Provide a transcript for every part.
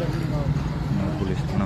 Police थाना।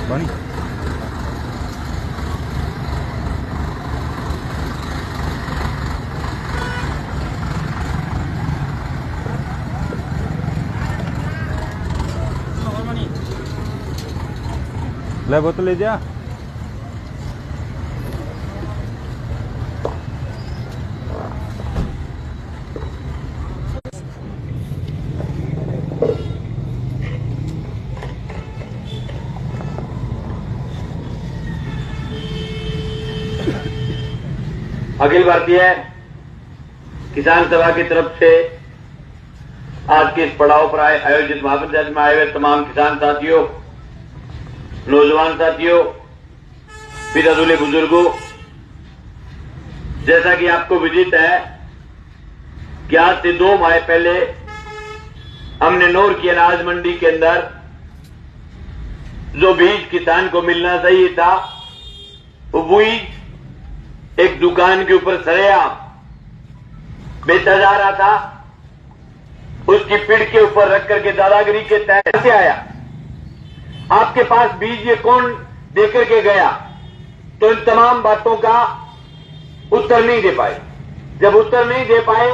पानी ले बोतल ले जा। अखिल भारतीय किसान सभा की तरफ से आज के इस पड़ाव पर आयोजित महाप्रदर्शन में आए हुए तमाम किसान साथियों, नौजवान साथियों, पिता दूल्हे बुजुर्गों, जैसा कि आपको विदित है कि आज से 2 माह पहले हमने नौर की अनाज मंडी के अंदर जो बीज किसान को मिलना चाहिए था, वो बीज एक दुकान के ऊपर सरेआम बेचा जा रहा था। उसकी पीठ के ऊपर रख करके दादागिरी के तहत से आया। आपके पास बीज ये कौन देकर के गया? तो इन तमाम बातों का उत्तर नहीं दे पाए। जब उत्तर नहीं दे पाए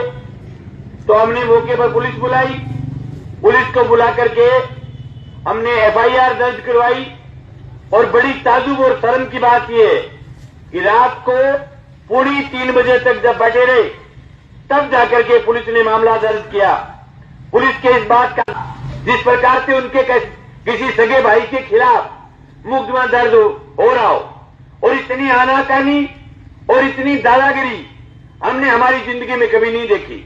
तो हमने मौके पर पुलिस बुलाई। पुलिस को बुला करके हमने एफआईआर दर्ज करवाई। और बड़ी ताजुब और शर्म की बात यह है कि रात को 2:45 बजे तक जब बैठे रहे, तब जाकर के पुलिस ने मामला दर्ज किया। पुलिस के इस बात का, जिस प्रकार से उनके किसी सगे भाई के खिलाफ मुकदमा दर्ज हो रहा हो, और इतनी आनाकानी और इतनी दादागिरी हमने हमारी जिंदगी में कभी नहीं देखी।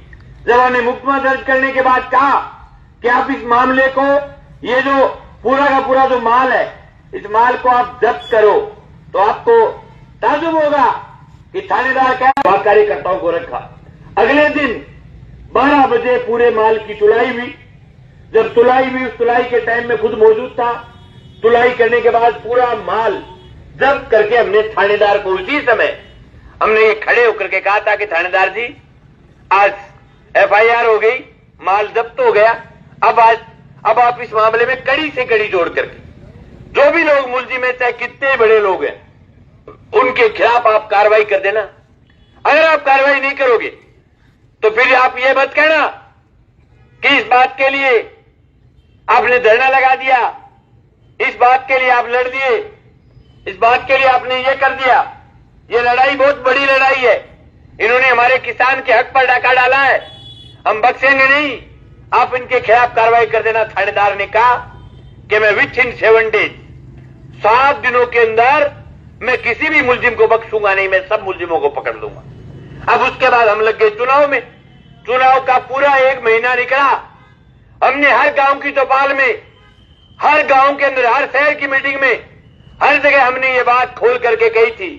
जब हमने मुकदमा दर्ज करने के बाद कहा कि आप इस मामले को, ये जो पूरा का पूरा जो माल है, इस माल को आप जब्त करो, तो आपको ताजुब होगा कि थानेदार क्या कार्यकर्ताओं को रखा। अगले दिन 12 बजे पूरे माल की तुलाई हुई। जब तुलाई हुई, उस तुलाई के टाइम में खुद मौजूद था। तुलाई करने के बाद पूरा माल जब्त करके हमने थानेदार को उसी समय हमने ये खड़े होकर के कहा था कि थानेदार जी, आज एफआईआर हो गई, माल जब्त हो गया, अब आप इस मामले में कड़ी से कड़ी जोड़ करके जो भी लोग मुलजिम है, चाहे कितने बड़े लोग हैं, उनके खिलाफ आप कार्रवाई कर देना। अगर आप कार्रवाई नहीं करोगे तो फिर आप ये मत कहना कि इस बात के लिए आपने धरना लगा दिया, इस बात के लिए आप लड़ दिए, इस बात के लिए आपने ये कर दिया। ये लड़ाई बहुत बड़ी लड़ाई है। इन्होंने हमारे किसान के हक पर डाका डाला है, हम बख्शेंगे नहीं। आप इनके खिलाफ कार्रवाई कर देना। थानेदार ने कहा कि मैं विथिन 7 डेज, 7 दिनों के अंदर मैं किसी भी मुलजिम को बख्शूंगा नहीं, मैं सब मुलजिमों को पकड़ लूंगा। अब उसके बाद हम लग गए चुनाव में। चुनाव का पूरा 1 महीना निकला। हमने हर गांव की चौपाल में, हर गांव के अंदर, हर शहर की मीटिंग में, हर जगह हमने ये बात खोल करके कही थी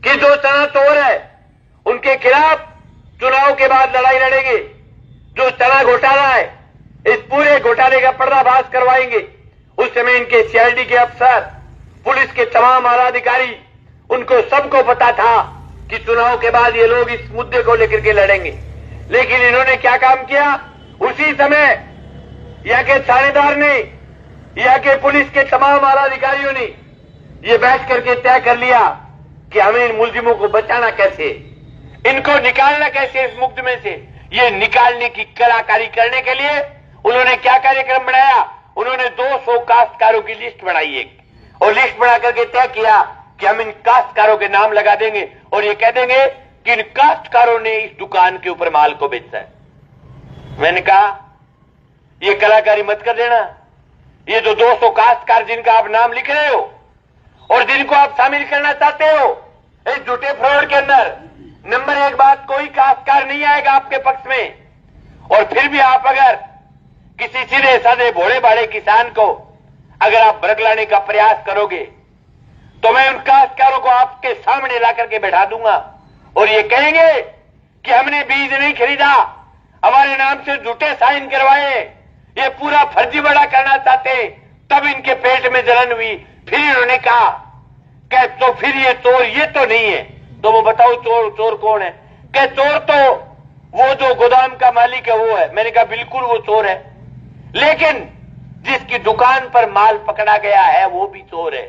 कि जो चना चोर है उनके खिलाफ चुनाव के बाद लड़ाई लड़ेंगे। जो चना घोटाला है, इस पूरे घोटाले का पर्दाफाश करवाएंगे। उस समय इनके सीआईडी के अफसर, पुलिस के तमाम आला अधिकारी, उनको सबको पता था कि चुनाव के बाद ये लोग इस मुद्दे को लेकर के लड़ेंगे। लेकिन इन्होंने क्या काम किया? उसी समय यहाँ के थानेदार ने, यहाँ के पुलिस के तमाम आला अधिकारियों ने ये बैठ करके तय कर लिया कि हमें इन मुलजिमों को बचाना कैसे, इनको निकालना कैसे इस मुकदमे से। ये निकालने की कलाकारी करने के लिए उन्होंने क्या कार्यक्रम बनाया? उन्होंने 200 काश्तकारों की लिस्ट बनाई एक, और लिस्ट बना करके तय किया कि हम इन काश्तकारों के नाम लगा देंगे और ये कह देंगे कि इन काश्तकारों ने इस दुकान के ऊपर माल को बेचा है। मैंने कहा ये कलाकारी मत कर देना। ये जो 200 काश्तकार जिनका आप नाम लिख रहे हो और जिनको आप शामिल करना चाहते हो इस झूठे फ्रॉड के अंदर, नंबर 1 बात, कोई काश्तकार नहीं आएगा आपके पक्ष में। और फिर भी आप अगर किसी सीधे साधे भोले भाले किसान को अगर आप बरगलाने का प्रयास करोगे तो मैं उन काश्तकारों को आपके सामने ला करके बैठा दूंगा और ये कहेंगे कि हमने बीज नहीं खरीदा, हमारे नाम से झूठे साइन करवाए, ये पूरा फर्जीवाड़ा करना चाहते, तब इनके पेट में जलन हुई। फिर इन्होंने कहा कि तो फिर ये चोर ये तो नहीं है। तो वो बताओ चोर कौन है? कि चोर तो वो जो गोदाम का मालिक है वो है। मैंने कहा बिल्कुल वो चोर है, लेकिन जिसकी दुकान पर माल पकड़ा गया है वो भी चोर है,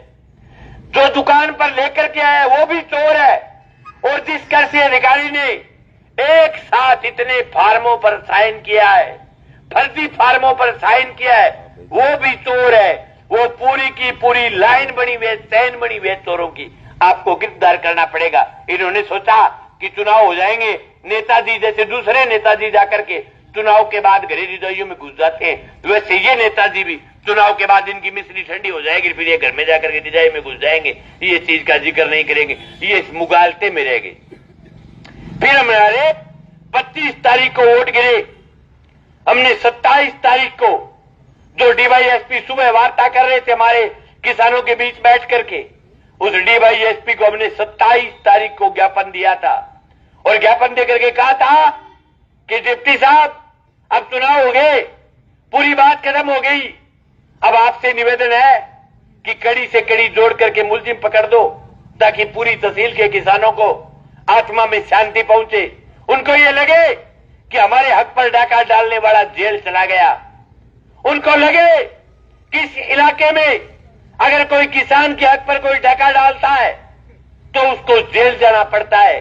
जो दुकान पर लेकर के आया है वो भी चोर है, और जिस कृषि अधिकारी ने एक साथ इतने फार्मों पर साइन किया है, फर्जी फार्मों पर साइन किया है, वो भी चोर है। वो पूरी की पूरी लाइन बनी हुई, चैन बनी हुई चोरों की, आपको गिरफ्तार करना पड़ेगा। इन्होंने सोचा कि चुनाव हो जाएंगे, नेताजी जैसे दूसरे नेताजी जाकर के चुनाव के बाद घरेलू रजाइयों में घुस जाते हैं, वैसे ये नेताजी भी चुनाव के बाद इनकी मिश्री ठंडी हो जाएगी, फिर ये घर में जाकर के रजाई में घुस जाएंगे, ये चीज का जिक्र नहीं करेंगे, ये इस मुगालते में रहेंगे। फिर हमारे 25 तारीख को वोट गिरे। हमने 27 तारीख को जो डीवाईएसपी सुबह वार्ता कर रहे थे हमारे किसानों के बीच बैठ करके, उस डीवाईएसपी को हमने 27 तारीख को ज्ञापन दिया था, और ज्ञापन देकर के कहा था कि डिप्टी साहब अब चुनाव हो गए, पूरी बात खत्म हो गई, अब आपसे निवेदन है कि कड़ी से कड़ी जोड़ करके मुलजिम पकड़ दो, ताकि पूरी तहसील के किसानों को आत्मा में शांति पहुंचे। उनको ये लगे कि हमारे हक पर डाका डालने वाला जेल चला गया, उनको लगे कि इस इलाके में अगर कोई किसान के हक पर कोई डाका डालता है तो उसको जेल जाना पड़ता है।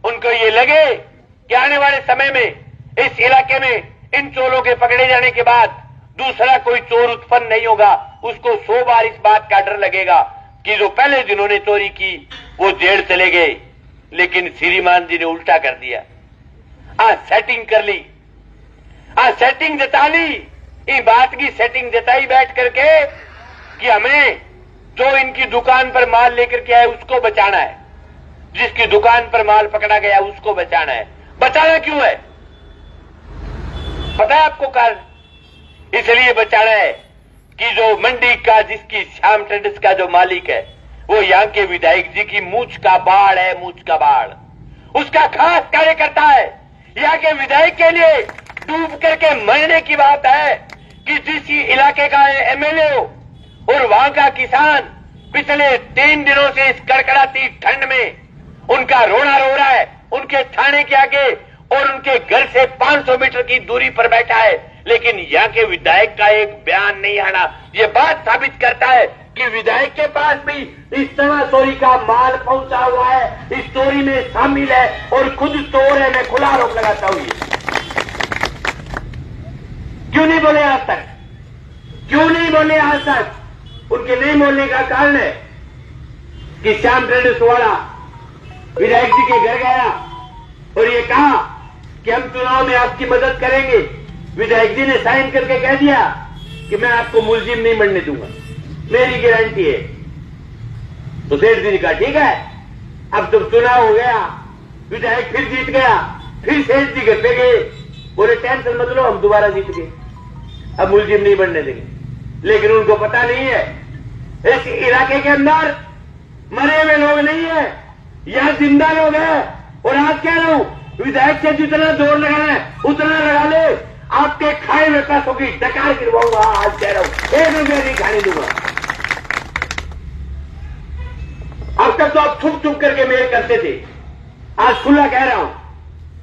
उनको ये लगे कि आने वाले समय में इस इलाके में इन चोरों के पकड़े जाने के बाद दूसरा कोई चोर उत्पन्न नहीं होगा, उसको 100 बार इस बात का डर लगेगा कि जो पहले जिन्होंने चोरी की वो जेल चले गए। लेकिन श्रीमान जी ने उल्टा कर दिया, आज सेटिंग कर ली, आज सेटिंग जता ली, इस बात की सेटिंग जताई बैठ करके कि हमें जो इनकी दुकान पर माल लेकर के आए उसको बचाना है, जिसकी दुकान पर माल पकड़ा गया उसको बचाना है। बचाना क्यों है पता है आपको? कारण इसलिए बचाना है कि जो मंडी का जिसकी श्याम ट्रेडर्स का जो मालिक है वो यहाँ के विधायक जी की मूंछ का बाढ़ है, मूंछ का बाढ़, उसका खास कार्यकर्ता है। यहाँ के विधायक के लिए डूब करके मरने की बात है कि जिस इलाके का एमएलए हो और वहां का किसान पिछले 3 दिनों से इस कड़कड़ाती ठंड में उनका रोना रो रहा है, उनके थाने के आगे और उनके घर से 500 मीटर की दूरी पर बैठा है, लेकिन यहाँ के विधायक का एक बयान नहीं आना। ये बात साबित करता है कि विधायक के पास भी इस तरह चोरी का माल पहुंचा हुआ है, इस चोरी में शामिल है और खुद चोर है। मैं खुला आरोप लगाता हूं। क्यों नहीं बोले आज तक? क्यों नहीं बोले आज तक? उनके नहीं बोलने का कारण है कि श्याम ट्रेडर्स वाला विधायक जी के घर गया और ये कहा कि हम चुनाव में आपकी मदद करेंगे। विधायक जी ने साइन करके कह दिया कि मैं आपको मुलजिम नहीं बनने दूंगा, मेरी गारंटी है। तो सेठ जी ने कहा ठीक है, अब जब चुनाव हो गया, विधायक फिर जीत गया, फिर सेठ जी घर पे गए, बोले टेंशन मत लो, हम दोबारा जीत गए, अब मुलजिम नहीं बनने देंगे। लेकिन उनको पता नहीं है इस इलाके के अंदर मरे हुए लोग नहीं है, यहां जिंदा लोग हैं। और आज कह रहा हूं विधायक से जितना जोर लगाना है उतना लगा ले, आपके खाए हुए पैसों की डकार गिरवाऊंगा। आज कह रहा हूं 1 रुपया नहीं खाने दूंगा। अब तक तो आप छुप छुप करके मेल करते थे, आज खुला कह रहा हूं,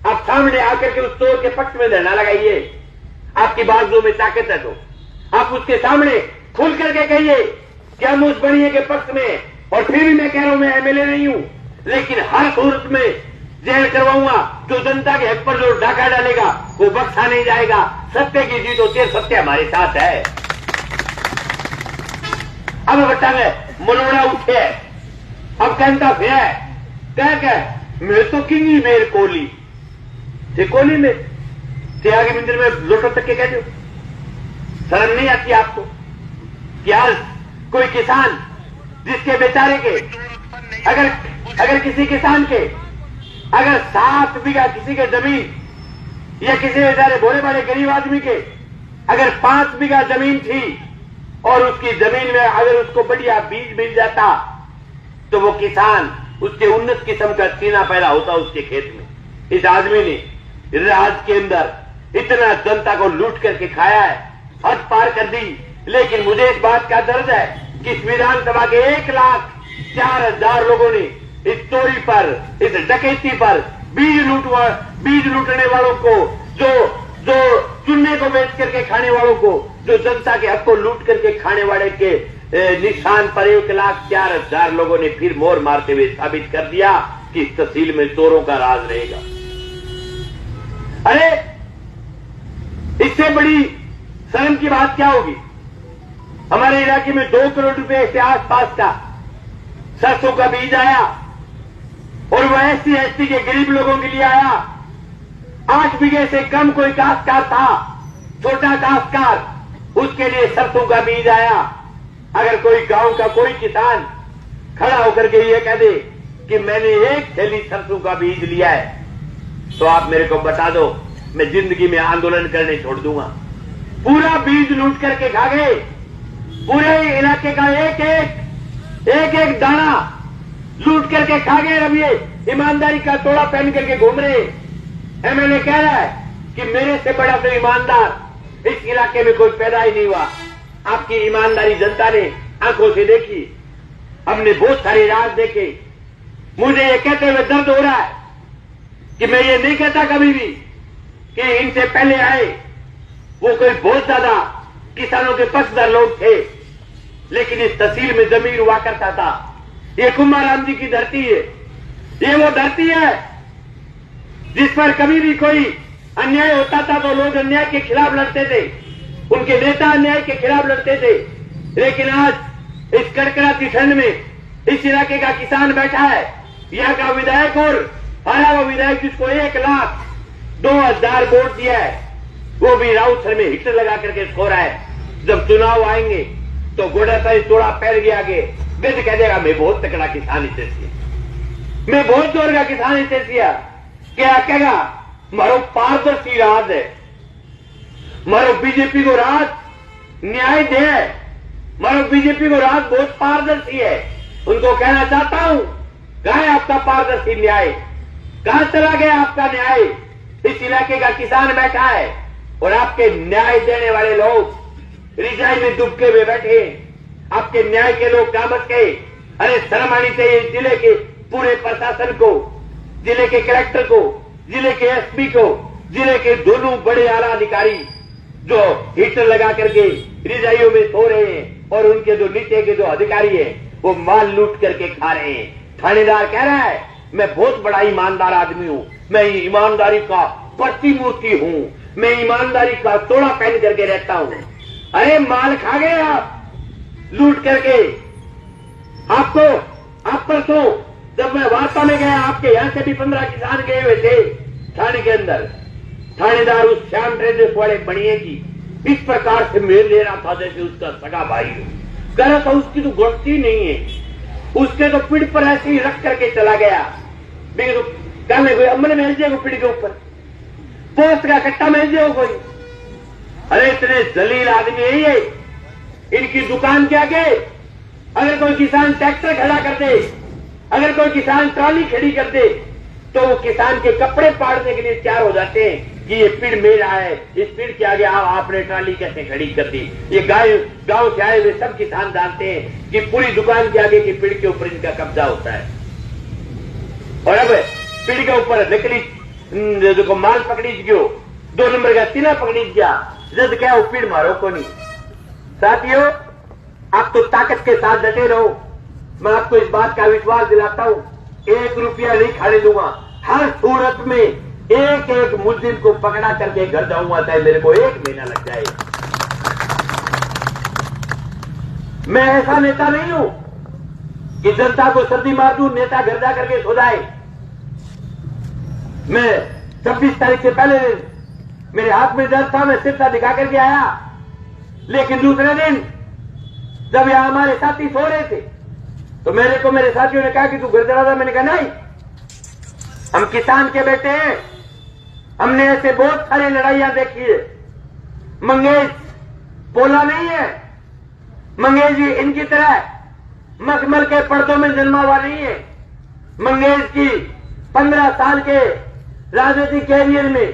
आप सामने आकर के उस चोर के पक्ष में धरना लगाइए। आपकी बाजुओं में ताकत है तो आप उसके सामने खुल करके कहिए कि हम उस बढ़िया के पक्ष में। और फिर भी मैं कह रहा हूं मैं एमएलए नहीं हूं, लेकिन हर सूरत में जेल करवाऊंगा। जो जनता के हक पर जो डाका डालेगा वो बख्शा नहीं जाएगा। सत्य की जीत होती है, सत्य हमारे साथ है। अब बच्चा में मनोड़ा उठे, अब कहता फिर कह मैं तो किंग ही मेर कोहली थे, कोहली में थे, आगे मंदिर में लोटो तक के कह दो। शर्म नहीं आती आपको कि यार कोई किसान जिसके बेचारे के अगर किसी किसान के अगर 7 बीघा किसी के जमीन या किसी बेचारे भोले बड़े गरीब आदमी के अगर 5 बीघा जमीन थी और उसकी जमीन में अगर उसको बढ़िया बीज मिल जाता तो वो किसान उसके उन्नत किस्म का सीना पैदा होता उसके खेत में। इस आदमी ने राज्य के अंदर इतना जनता को लूट करके खाया है, हद पार कर दी। लेकिन मुझे इस बात का दर्द है कि इस विधानसभा के 1,04,000 लोगों ने इस चोरी पर, इस डकैती पर, बीज लूटने वालों को, जो चुन्ने को बेच करके खाने वालों को, जो जनता के हक को लूट करके खाने वाले के निशान पर 1,04,000 लोगों ने फिर मोहर मारते हुए साबित कर दिया कि इस तहसील में चोरों का राज रहेगा। अरे इससे बड़ी शर्म की बात क्या होगी? हमारे इलाके में 2 करोड़ रुपए से आसपास का सरसों का बीज आया और वह SC/ST के गरीब लोगों के लिए आया। 8 बीघे से कम कोई काश्तकार था, छोटा काश्तकार, उसके लिए सरसों का बीज आया। अगर कोई गांव का कोई किसान खड़ा होकर के ये कह दे कि मैंने 1 थैली सरसों का बीज लिया है, तो आप मेरे को बता दो, मैं जिंदगी में आंदोलन करने छोड़ दूंगा। पूरा बीज लूट करके खा गए। पूरे इलाके का एक दाना लूट करके खा गए। अब ये ईमानदारी का तोड़ा पहन करके घूम रहे। MLA कह रहा है कि मेरे से बड़ा तो ईमानदार इस इलाके में कोई पैदा ही नहीं हुआ। आपकी ईमानदारी जनता ने आंखों से देखी। हमने बहुत सारे राज देखे। मुझे ये कहते हुए दर्द हो रहा है कि मैं ये नहीं कहता कभी भी कि इनसे पहले आए वो कोई बहुत ज्यादा किसानों के पक्षधर लोग थे, लेकिन इस तहसील में जमीर हुआ करता था। ये कुमाराम जी की धरती है। ये वो धरती है जिस पर कभी भी कोई अन्याय होता था तो लोग अन्याय के खिलाफ लड़ते थे, उनके नेता अन्याय के खिलाफ लड़ते थे। लेकिन आज इस कड़कड़ाती ठंड में इस इलाके का किसान बैठा है, यहाँ का विधायक और हारा हुआ विधायक जिसको 1,02,000 वोट दिया है, वो भी राउत सर में हिट लगा करके सो रहा है। जब चुनाव आएंगे तो गोड़ा सा थोड़ा पैर गया आगे गद कह देगा मैं बहुत तकड़ा किसान इसे, मैं बहुत जोर का किसान इसे क्या कहेगा? मारो पारदर्शी राज है, मारो बीजेपी को राज न्याय दे, मारो बीजेपी को राज बहुत पारदर्शी है। उनको कहना चाहता हूं, कहां है आपका पारदर्शी न्याय? कहां चला गया आपका न्याय? इस इलाके का किसान बैठा है और आपके न्याय देने वाले लोग रिजाई में डूबके हुए बैठे। आपके न्याय के लोग कहां बच गए? अरे शर्म आनी चाहिए जिले के पूरे प्रशासन को, जिले के कलेक्टर को, जिले के SP को, जिले के दोनों बड़े आला अधिकारी जो हीटर लगा करके रिजाइयों में सो रहे हैं और उनके जो नीचे के जो अधिकारी हैं वो माल लूट करके खा रहे हैं। थानेदार कह रहा है मैं बहुत बड़ा ईमानदार आदमी हूं, मैं ईमानदारी का प्रतिमूर्ति हूं, मैं ईमानदारी का तोड़ा पहन करके रहता हूं। अरे माल खा गए आप लूट करके। आपको आप परसों जब मैं वार्ता में गया, आपके यहां से भी 15 किसान गए हुए थे थाने के अंदर। थानेदार उस श्याम ट्रेडर्स वाले बनिए की इस प्रकार से मेल ले रहा था जैसे उसका सगा भाई हो। कह रहा था उसकी तो गलती नहीं है, उसके तो पीठ पर ऐसे ही रख करके चला गया। तो कहने कोई अमन मेल जाएगा पीठ के ऊपर, पोस्ट का कट्टा मेल जाएगा कोई। अरे इतने जलील आदमी है ये। इनकी दुकान के आगे अगर कोई किसान ट्रैक्टर खड़ा कर दे, अगर कोई किसान ट्रॉली खड़ी कर दे, तो वो किसान के कपड़े फाड़ने के लिए तैयार हो जाते हैं कि ये पीड़ मेरा है, इस पीड़ के आगे आपने ट्रॉली कैसे खड़ी कर दी। ये गांव से आए हुए सब किसान जानते हैं कि पूरी दुकान के आगे की पीड़ के ऊपर इनका कब्जा होता है। और अब पीड़ के ऊपर नकली जो माल पकड़ी गयो, 2 नंबर का तिला पकड़ी गया, जद क्या वो पीड़ मारो को नहीं। साथियों, आप तो ताकत के साथ डटे रहो। मैं आपको इस बात का विश्वास दिलाता हूं, 1 रुपया नहीं खाने दूंगा। हर सूरत में एक मुजरिम को पकड़ा करके घर जाऊंगा, चाहे मेरे को 1 महीना लग जाए। मैं ऐसा नेता नहीं हूं कि जनता को सर्दी मार दूं, नेता घर जा करके सो जाए। मैं 26 तारीख से पहले मेरे हाथ में दर्द था, मैं सिरसा दिखा करके आया। लेकिन दूसरे दिन जब यहां हमारे साथी सो रहे थे तो मेरे साथियों ने कहा कि तू घर चला जा। मैंने कहा नहीं, हम किसान के बेटे हैं, हमने ऐसे बहुत सारी लड़ाइयां देखी है। मंगेश पोला नहीं है, मंगेश जी इनकी तरह मखमल के पर्दों में जन्मा हुआ नहीं है। मंगेश जी 15 साल के राजनीतिक कैरियर में